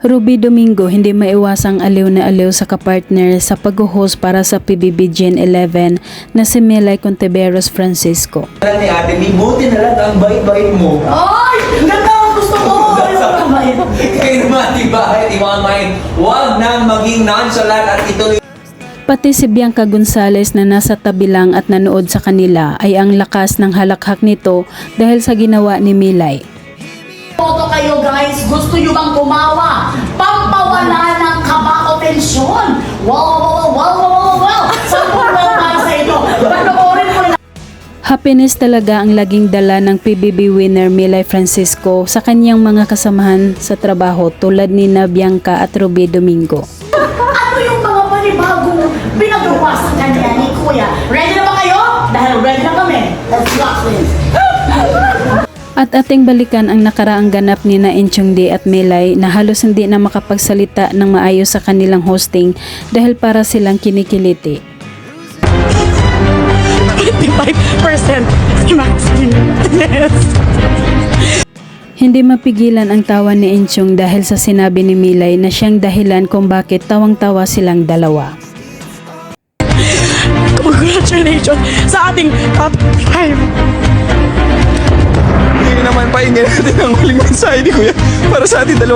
Ruby Domingo hindi maiwasang aliw na aliw sa kapartner sa pag-host para sa PBB Gen 11 na si Melay Contiveros Francisco. Ni ate, buti na lang ang bait-bait mo. Ay! Ganda ang gusto ko! Kayo naman, diba? Iwamain, huwag nang maging nonchalant at ituloy. Pati si Bianca Gonzalez na nasa tabi lang at nanood sa kanila ay ang lakas ng halakhak nito dahil sa ginawa ni Melay. Toto kayo guys, gusto nyo bang kumawa? Pampawala ng kaba o tensyon. Wow! Sampung wow para sa ito. Panoorin mo na. Happiness talaga ang laging dala ng PBB winner Melay Francisco sa kanyang mga kasamahan sa trabaho tulad ni Bianca at Ruby Domingo. Ano yung mga panibagong pinagawa sa kanya ni Kuya? Ready na ba kayo? Dahil ready na kami. Let's rock this. At ating balikan ang nakaraang ganap ni na Enchong D at Melay na halos hindi na makapagsalita ng maayos sa kanilang hosting dahil para silang kinikiliti. 25% maximum. Yes. Hindi mapigilan ang tawa ni Enchong dahil sa sinabi ni Melay na siyang dahilan kung bakit tawang-tawa silang dalawa. Congratulations sa ating top 5. Hindi naman painggan natin ang huling mensahe ni Kuya para sa ating dalawa.